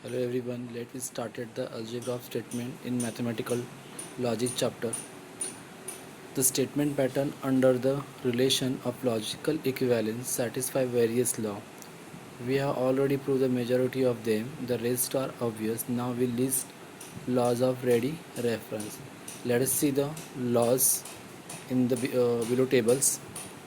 Hello everyone, let's start the algebra of statement in mathematical logic chapter. The statement pattern under the relation of logical equivalence satisfy various laws. We have already proved the majority of them, the rest are obvious. Now we list laws of ready reference. Let us see the laws in the below tables.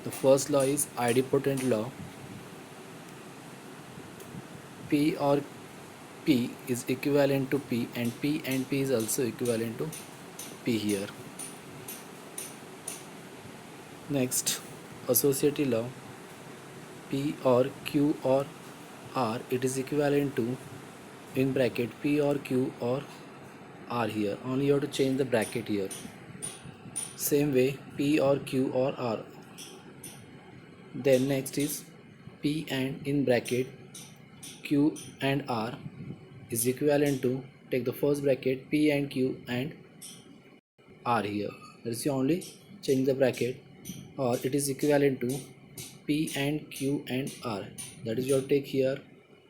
The first law is idempotent law. P or P is equivalent to P and P is also equivalent to P here. Next, associative law. P or Q or R, it is equivalent to in bracket P or Q or R here. Only you have to change the bracket here. Same way P or Q or R. Then next is P and in bracket Q and R is equivalent to, take the first bracket P and Q and R here. That is the only change the bracket, or it is equivalent to P and Q and R. That is your take here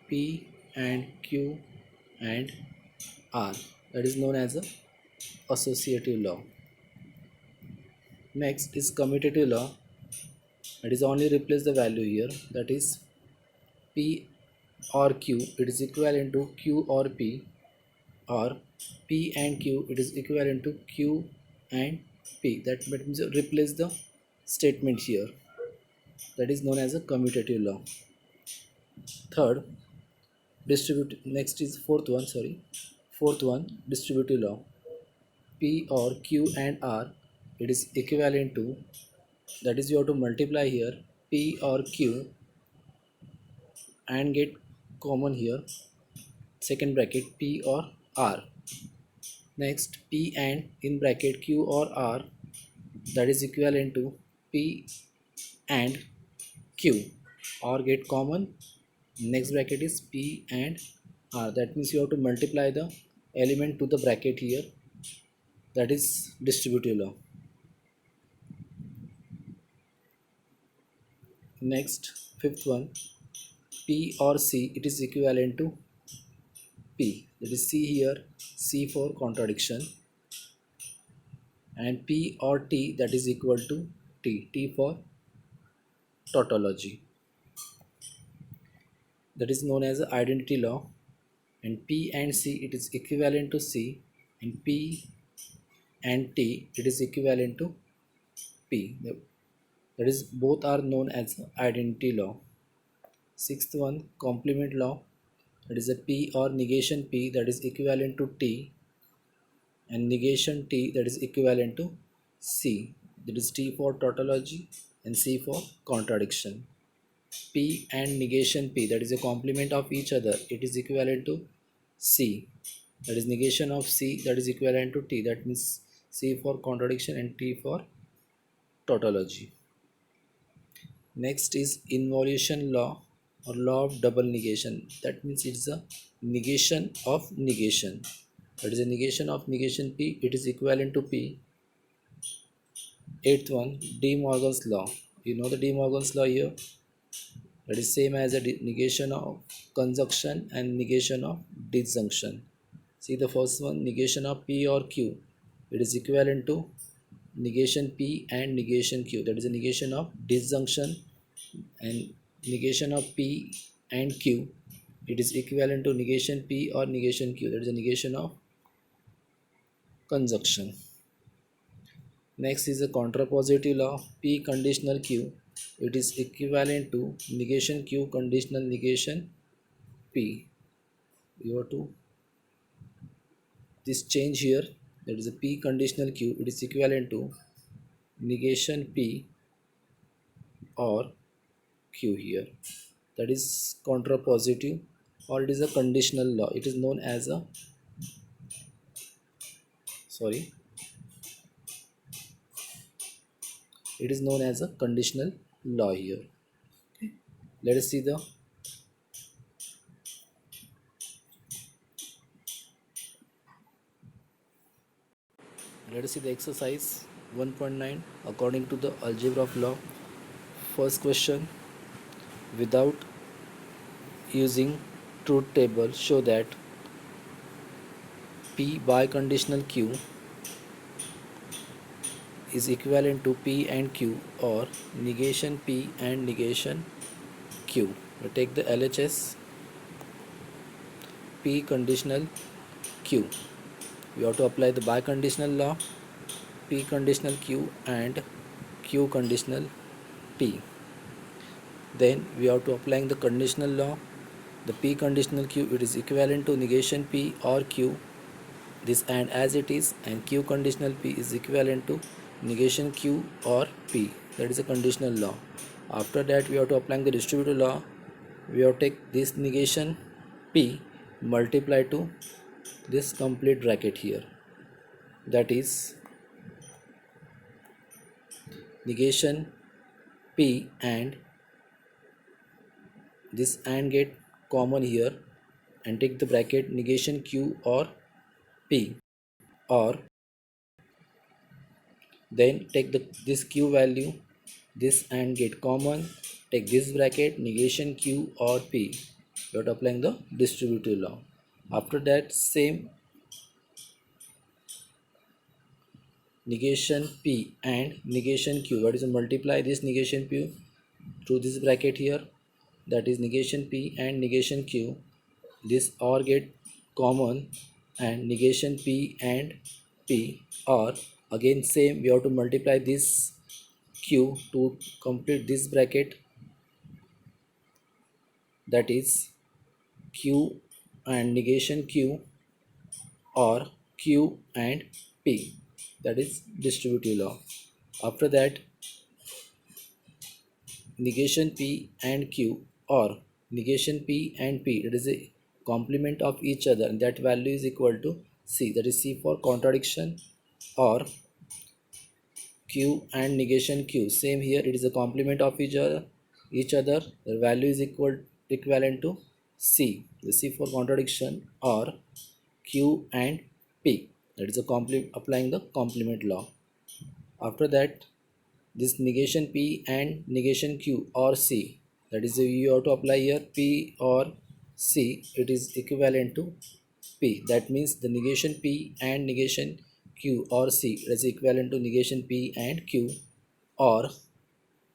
P and Q and R. That is known as a associative law. Next is commutative law. That is only replace the value here. That is P or Q. It is equivalent to Q or P, or P and Q. It is equivalent to Q and P. That means replace the statement here. That is known as a commutative law. Third, fourth one, distributive law. P or Q and R, it is equivalent to, that is you have to multiply here P or Q and get common here, second bracket P or R. Next, P and in bracket Q or R, that is equivalent to P and Q, or get common, next bracket is P and R. That means you have to multiply the element to the bracket here. That is distributive law. Next, fifth one, P or C, it is equivalent to P. That is C here, C for contradiction, and P or T, that is equal to T, T for tautology. That is known as identity law. And P and C, it is equivalent to C, and P and T, it is equivalent to P. That is both are known as identity law. Sixth one, complement law. That is a P or negation P, that is equivalent to T, and negation T, that is equivalent to C. That is T for tautology and C for contradiction. P and negation P, that is a complement of each other, it is equivalent to C. That is negation of C, that is equivalent to T. That means C for contradiction and T for tautology. Next is involution law, or law of double negation. That means it's a negation of negation. That is a negation of negation P, it is equivalent to P. Eighth one, De Morgan's law. You know the De Morgan's law here? That is same as a negation of conjunction and negation of disjunction. See the first one, negation of P or Q. It is equivalent to negation P and negation Q. That is a negation of disjunction, and negation of P and Q, it is equivalent to negation P or negation Q. That is a negation of conjunction. Next is a contrapositive law, P conditional Q. It is equivalent to negation Q conditional negation P. You have to this change here, that is a P conditional Q, it is equivalent to negation P or Q here. That is contrapositive, or it is a conditional law. It is known as a it is known as a conditional law here. Okay. Let us see the exercise 1.9 according to the algebra of law. First question, without using truth table, show that P biconditional Q is equivalent to P and Q, or negation P and negation Q. We take the LHS P conditional Q. We have to apply the biconditional law, P conditional Q and Q conditional P. Then we have to applying the conditional law, the P conditional Q, it is equivalent to negation P or Q, this and as it is, and Q conditional P is equivalent to negation Q or P. That is a conditional law. After that we have to apply the distributive law. We have to take this negation P multiply to this complete bracket here, that is negation P, and this and get common here and take the bracket negation Q or P, or then take this Q value, this and get common, take this bracket negation Q or P. You are applying the distributive law. After that, same negation P and negation Q, that is multiply this negation P through this bracket here, that is negation P and negation Q, this or get common and negation P and P, or again same we have to multiply this Q to complete this bracket, that is Q and negation Q, or Q and P, that is distributive law. After that, negation P and Q or negation P and P, it is a complement of each other, and that value is equal to C, that is C for contradiction, or Q and negation Q, same here, it is a complement of each other, the value is equivalent to C, the C for contradiction, or Q and P, that is a applying the complement law. After that, this negation P and negation Q or C, that is you have to apply here P or C, it is equivalent to P, that means the negation P and negation Q or C is equivalent to negation P and Q, or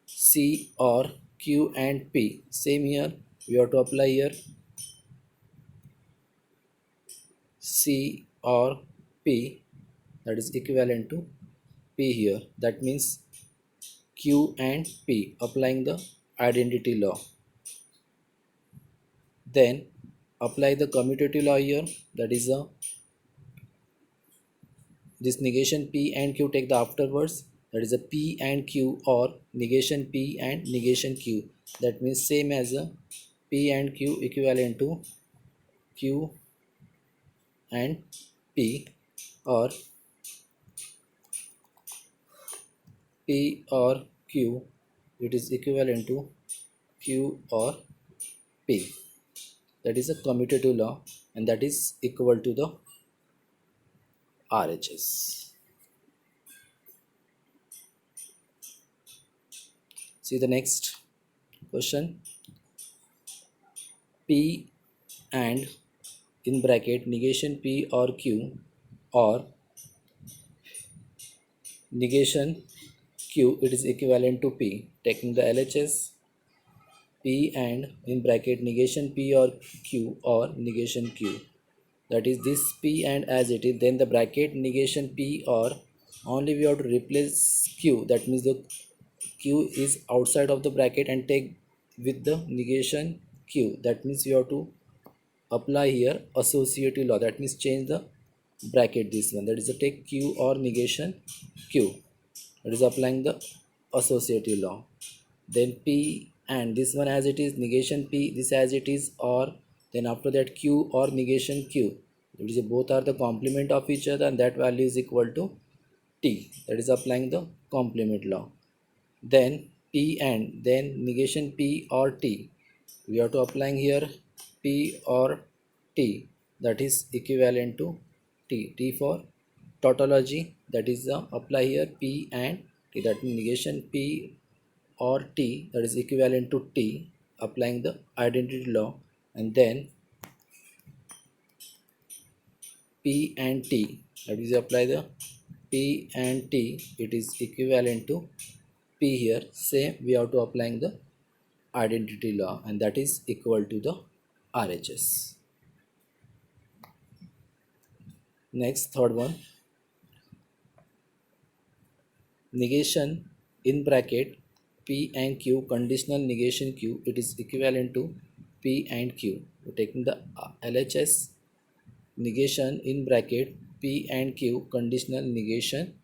C or Q and P, same here we have to apply here C or P, that is equivalent to P here, that means Q and P, applying the identity law. Then apply the commutative law here, that is this negation P and Q take the afterwards, that is a P and Q, or negation P and negation Q, that means same as a P and Q equivalent to Q and P, or P or Q, it is equivalent to Q or P, that is a commutative law, and that is equal to the RHS. See the next question. P and in bracket negation P or Q, or negation Q, it is equivalent to P, taking the LHS P and in bracket negation P or Q, or negation Q, that is this P and as it is, then the bracket negation P, or only we have to replace Q, that means the Q is outside of the bracket and take with the negation Q, that means you have to apply here associative law, that means change the bracket, this one, that is the take Q or negation Q, that is applying the associative law. Then P and this one as it is, negation P, this as it is, or then after that Q or negation Q, it is both are the complement of each other, and that value is equal to T, that is applying the complement law. Then P and then negation P or T, we have to applying here P or T, that is equivalent to T for tautology, that is apply here P and T, that means negation P or T, that is equivalent to T, applying the identity law. And then P and T, that is apply the P and T, it is equivalent to P here. Same we have to applying the identity law, and that is equal to the RHS. Next, third one, negation in bracket P and Q, conditional negation Q, it is equivalent to P and Q. We're taking the LHS negation in bracket P and Q, conditional negation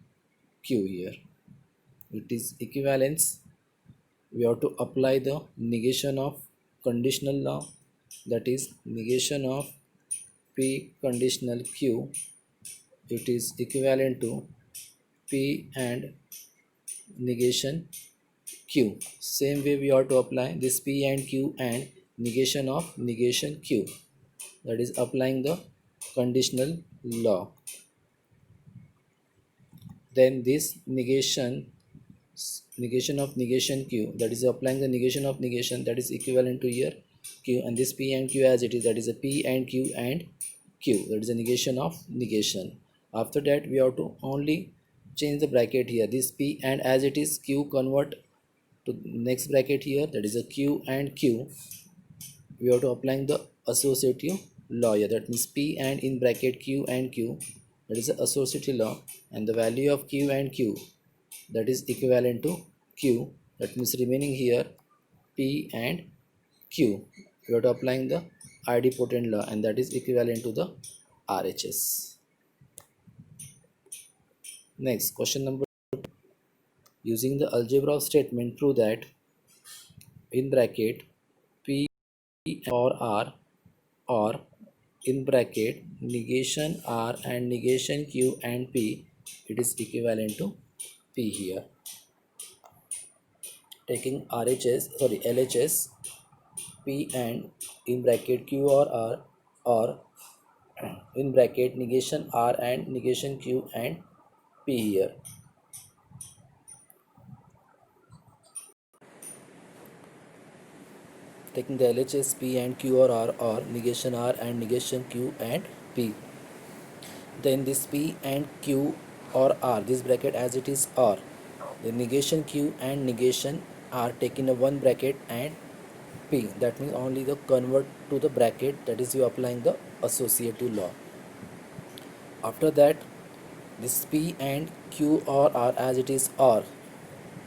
Q here. It is equivalence. We have to apply the negation of conditional law, that is negation of P conditional Q, it is equivalent to P and negation Q. Same way we have to apply this P and Q and negation of negation Q, that is applying the conditional law. Then this negation of negation Q, that is applying the negation of negation, that is equivalent to here Q, and this P and Q as it is, that is a P and Q and Q, that is a negation of negation. After that we have to only change the bracket here, this P and as it is, Q convert to next bracket here, that is a Q and Q. We have to applying the associative law here, that means P and in bracket Q and Q, that is the associative law, and the value of Q and Q, that is equivalent to Q, that means remaining here P and Q. We are applying the idempotent law, and that is equivalent to the RHS. Next, question number 2. Using the algebra of statement, prove that in bracket P or R, or in bracket negation R and negation Q and P, it is equivalent to P here. Taking LHS P and in bracket Q or R, or in bracket negation R and negation Q and P here. Taking the LHS P and Q or R, or negation R and negation Q and P. Then this P and Q or R, this bracket as it is R, the negation Q and negation R taking a one bracket and P, that means only the convert to the bracket, that is you applying the associative law. After that, this P and Q or R as it is R,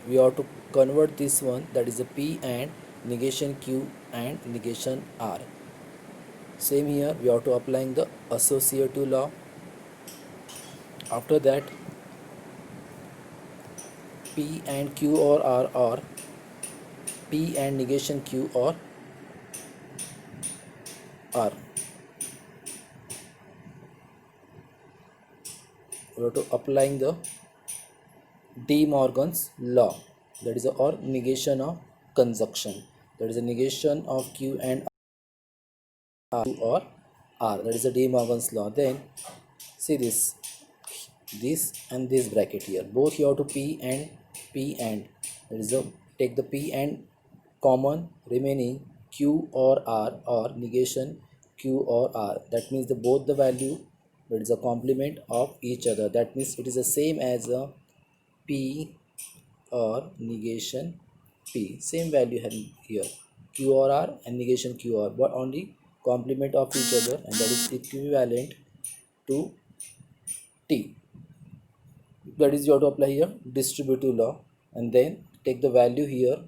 we have to convert this one, that is a P and negation Q and negation R. Same here, we have to applying the associative law. After that, P and Q or R, or P and negation Q or R. We have to applying the De Morgan's law, that is or negation of conjunction, that is a negation of Q and R or R, that is a De Morgan's law. Then see this and this bracket here, both you have to P and that is a take the P and common, remaining Q or R, or negation Q or R, that means the both the value, that is a complement of each other, that means it is the same as a P or negation P, same value here, Q or R and negation Q or, but only complement of each other, and that is equivalent to T. That is you have to apply here distributive law, and then take the value here,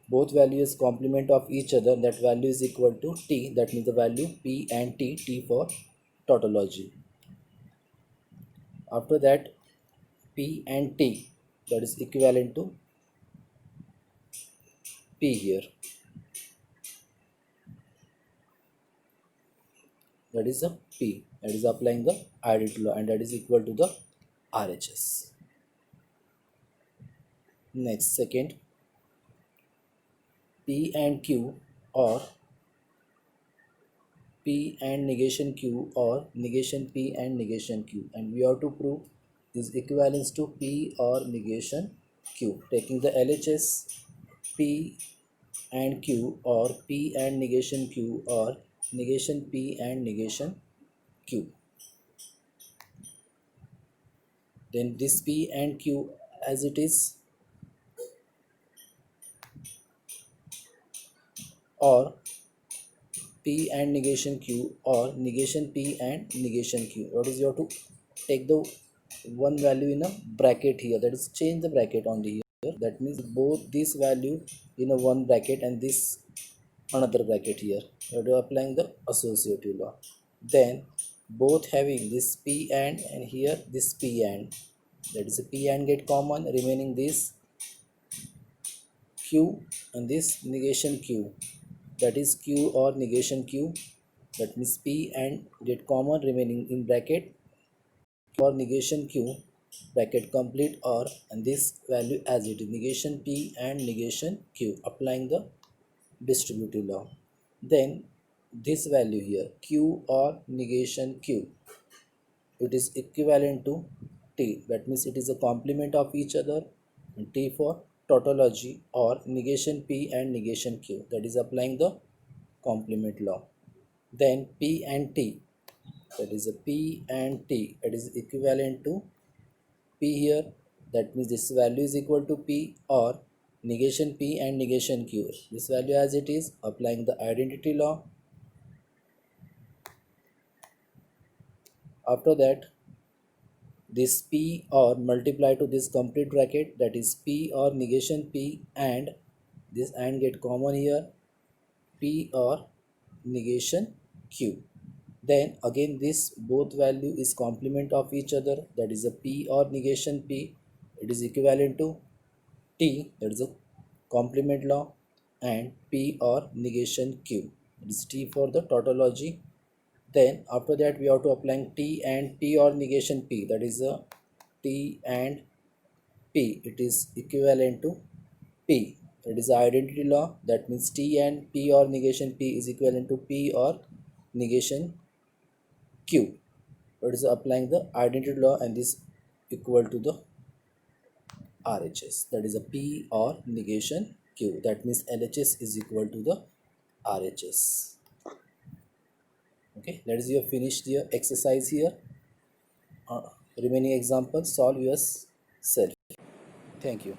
both values complement of each other, that value is equal to T, that means the value P and T for tautology. After that, P and T, that is equivalent to P here, that is a P, that is applying the identity law, and that is equal to the RHS. Next, second, P and Q or P and negation Q or negation P and negation Q, and we have to prove is equivalence to P or negation Q. Taking the LHS P and Q, or P and negation Q, or negation P and negation Q. then this P and Q as it is, or P and negation Q, or negation P and negation Q. What is, you have to take the one value in a bracket here, that is change the bracket only here. That means both this value in a one bracket and this another bracket here. You have to applying the associative law. Then both having this P and here this P and, that is a P and get common, remaining this Q and this negation Q, that is Q or negation Q. That means P and get common, remaining in bracket for negation Q, bracket complete, or and this value as it is, negation P and negation Q, applying the distributive law. Then this value here Q or negation Q, it is equivalent to T, that means it is a complement of each other, and T for tautology, or negation P and negation Q, that is applying the complement law. Then P and T, that is a P and T, it is equivalent to P here, that means this value is equal to P, or negation P and negation Q, this value as it is, applying the identity law. After that, this P or multiply to this complete bracket, that is P or negation P, and this and get common here, P or negation Q. Then again this both value is complement of each other, that is a P or negation P, it is equivalent to T, that is a complement law, and P or negation Q, it is T for the tautology. Then after that we have to applying T and P or negation P, that is a T and P, it is equivalent to P, that is the identity law. That means T and P or negation P is equivalent to P or negation Q, that is applying the identity law, and this equal to the RHS, that is a P or negation Q, that means LHS is equal to the RHS. Okay, that is your finished your exercise here. Remaining examples solve yourself. Thank you.